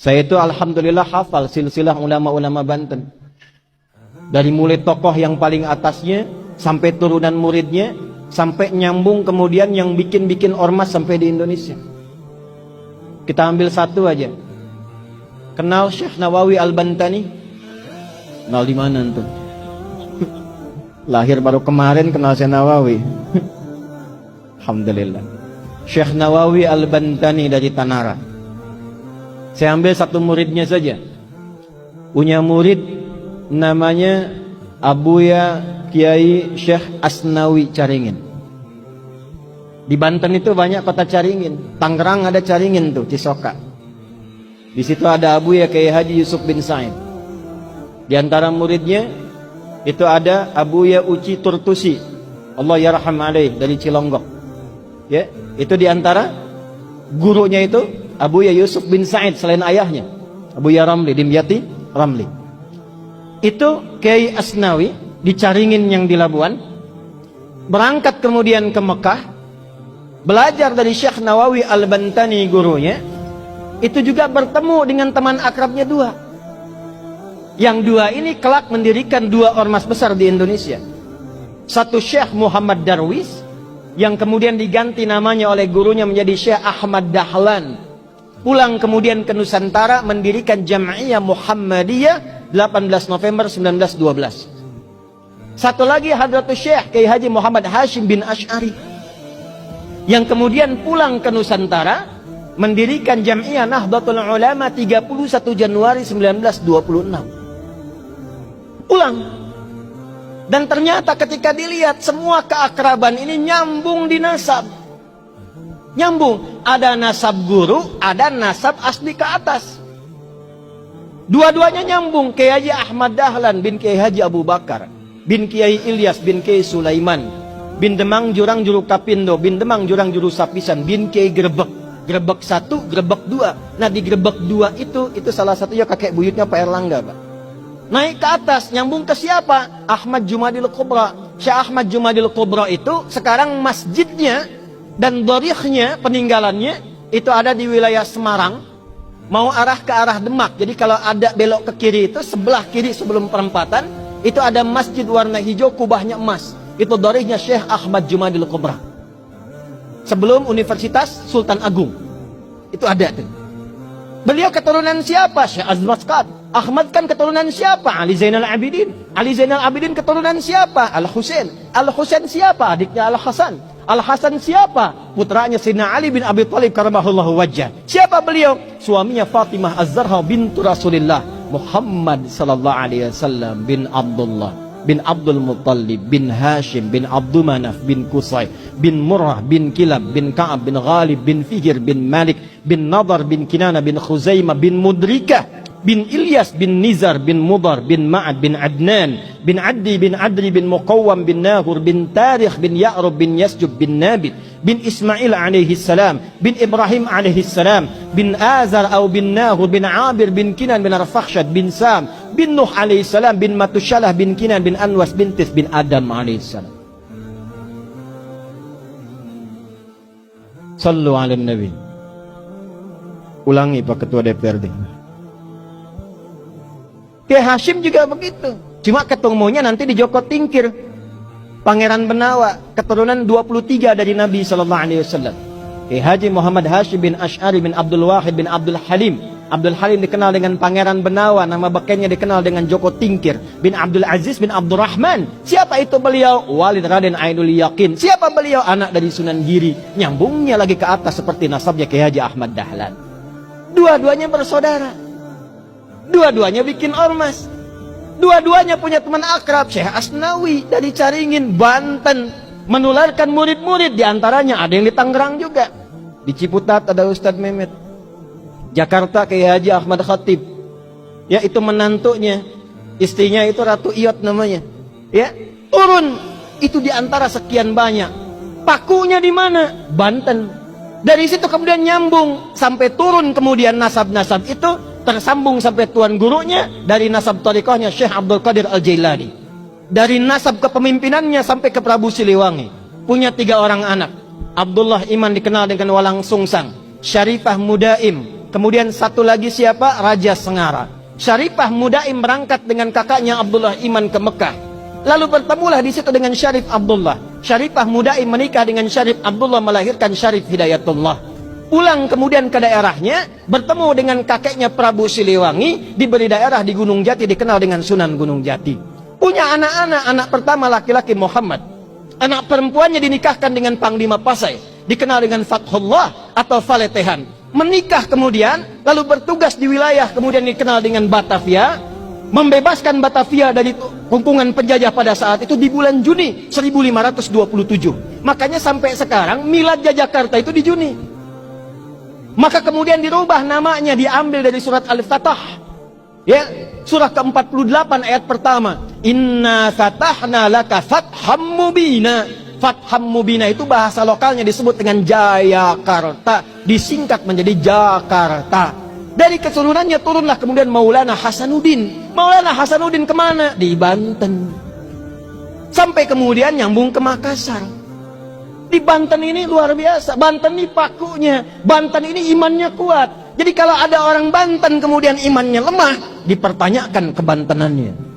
Saya itu alhamdulillah hafal silsilah ulama-ulama Banten. Dari mulai tokoh yang paling atasnya, sampai turunan muridnya, sampai nyambung kemudian yang bikin-bikin ormas sampai di Indonesia. Kita ambil satu aja. Kenal Syekh Nawawi Al-Bantani? Kenal di mana tuh? Lahir baru kemarin kenal Syekh Nawawi. Alhamdulillah. Syekh Nawawi Al-Bantani dari Tanara. Saya ambil satu muridnya saja. Punya murid namanya Abuya Kiai Syekh Asnawi Caringin. Di Banten itu banyak kota Caringin. Tangerang ada Caringin tuh, Cisoka. Di situ ada Abuya Kiai Haji Yusuf bin Said. Di antara muridnya itu ada Abuya Uci Turtusi, Allah yarham alaih, dari Cilonggok. Ya, itu di antara gurunya itu Abuya Yusuf bin Said selain ayahnya, Abuya Ramli, Dimyati Ramli. Itu Kiai Asnawi di Caringin yang di Labuan. Berangkat kemudian ke Mekah, belajar dari Syekh Nawawi Al-Bantani gurunya. Itu juga bertemu dengan teman akrabnya dua. Yang dua ini kelak mendirikan dua ormas besar di Indonesia. Satu Syekh Muhammad Darwis, yang kemudian diganti namanya oleh gurunya menjadi Syekh Ahmad Dahlan. Pulang kemudian ke Nusantara mendirikan Jam'iyah Muhammadiyah 18 November 1912. Satu lagi Hadratus Syekh Kiai Haji Muhammad Hashim bin Asy'ari, yang kemudian pulang ke Nusantara mendirikan Jam'iyah Nahdlatul Ulama 31 Januari 1926. Pulang. Dan ternyata ketika dilihat semua keakraban ini nyambung di nasab. Nyambung, ada nasab guru, ada nasab asli ke atas. Dua-duanya nyambung. Kiai Haji Ahmad Dahlan bin Kiai Haji Abu Bakar bin Kiai Ilyas bin Kiai Sulaiman bin Demang Jurang Juru Kapindo bin Demang Jurang Juru Sapisan bin Kiai Grebek. Grebek 1, Grebek 2. Nah di Grebek 2 itu salah satunya kakek buyutnya Pak Erlangga, Pak. Naik ke atas, nyambung ke siapa? Ahmad Jumadil Kubra. Syekh Ahmad Jumadil Kubra itu sekarang masjidnya dan dorikhnya, peninggalannya itu ada di wilayah Semarang, mau arah ke arah Demak. Jadi kalau ada belok ke kiri itu, sebelah kiri sebelum perempatan itu ada masjid warna hijau, kubahnya emas. Itu dorikhnya Syekh Ahmad Jumadil Kubra sebelum Universitas Sultan Agung. Itu ada tuh. Beliau keturunan siapa? Syekh Azmat Qad. Ahmad kan keturunan siapa? Ali Zainal Abidin. Ali Zainal Abidin keturunan siapa? Al-Husain. Al-Husain siapa? Adiknya Al-Hasan. Al-Hasan siapa? Putranya Sayyidina Ali bin Abi Thalib karamahullahu wajhah. Siapa beliau? Suaminya Fatimah Az-Zahra bintu Rasulillah Muhammad sallallahu alaihi wasallam bin Abdullah bin Abdul Muttalib bin Hashim bin Abdul Manaf bin Qusay bin Murrah bin Kilab bin Ka'ab bin Ghalib bin Fihir bin Malik bin Nadar bin Kinana bin Khuzaimah bin Mudrikah bin Ilyas bin Nizar bin Mudar bin Ma'ad bin Adnan bin Addi bin Adri bin Muqawwam bin Nahur bin Tarikh bin Ya'rub bin Yasjub bin Nabit bin Ismail alaihi salam bin Ibrahim alaihi salam bin Azar atau bin Nahur bin Abir bin Kinan bin Arfakhshad bin Sam bin Nuh alaihi salam bin Matushalah bin Kinan bin Anwas bin Tis bin Adam alaihi salam. Sallu ala Nabi. Ulangi Pak Ketua DPRD. Kiai Hashim juga begitu. Cuma ketemunya nanti di Joko Tingkir. Pangeran Benawa, keturunan 23 dari Nabi sallallahu alaihi wasallam. Kiai Haji Muhammad Hashim bin Asy'ari bin Abdul Wahid bin Abdul Halim. Abdul Halim dikenal dengan Pangeran Benawa, nama bekennya dikenal dengan Joko Tingkir bin Abdul Aziz bin Abdurrahman. Siapa itu beliau? Walid Raden Ainul Yakin. Siapa beliau? Anak dari Sunan Giri. Nyambungnya lagi ke atas seperti nasabnya Kiai Haji Ahmad Dahlan. Dua-duanya bersaudara. Dua-duanya bikin ormas. Dua-duanya punya teman akrab, Syekh Asnawi dari Caringin, Banten. Menularkan murid-murid, diantaranya ada yang di Tangerang juga. Di Ciputat ada Ustadz Mehmet. Jakarta Kiai Haji Ahmad Khatib. Ya, itu menantunya. Istrinya itu Ratu Iyot namanya. Ya, turun. Itu diantara sekian banyak. Pakunya di mana? Banten. Dari situ kemudian nyambung. Sampai turun kemudian nasab-nasab itu. Tersambung sampai tuan gurunya dari nasab tariqahnya Syekh Abdul Qadir Al-Jailani. Dari nasab kepemimpinannya sampai ke Prabu Siliwangi. Punya 3 orang anak. Abdullah Iman dikenal dengan Walang Sungsang. Syarifah Mudaim Kemudian satu lagi siapa? Raja Sengara. Syarifah Mudaim berangkat dengan kakaknya Abdullah Iman ke Mekah. Lalu bertemulah di situ dengan Syarif Abdullah. Syarifah Mudaim menikah dengan Syarif Abdullah, melahirkan Syarif Hidayatullah. Pulang kemudian ke daerahnya, bertemu dengan kakeknya Prabu Siliwangi, diberi daerah di Gunung Jati, dikenal dengan Sunan Gunung Jati. Punya anak-anak, anak pertama laki-laki Muhammad. Anak perempuannya dinikahkan dengan Panglima Pasai, dikenal dengan Fathullah atau Faletehan. Menikah kemudian, lalu bertugas di wilayah kemudian dikenal dengan Batavia, membebaskan Batavia dari kumpungan penjajah pada saat itu di bulan Juni 1527. Makanya sampai sekarang milad Jakarta itu di Juni. Maka kemudian dirubah namanya, diambil dari surat Al-Fatah. Ya, surah ke-48 ayat pertama. Inna fatahna laka fatham mubina. Fatham mubina itu bahasa lokalnya disebut dengan Jayakarta, disingkat menjadi Jakarta. Dari keturunannya turunlah kemudian Maulana Hasanuddin. Maulana Hasanuddin kemana? Di Banten. Sampai kemudian nyambung ke Makassar. Di Banten ini luar biasa. Banten ini pakunya. Banten ini imannya kuat. Jadi kalau ada orang Banten kemudian imannya lemah, dipertanyakan kebantenannya.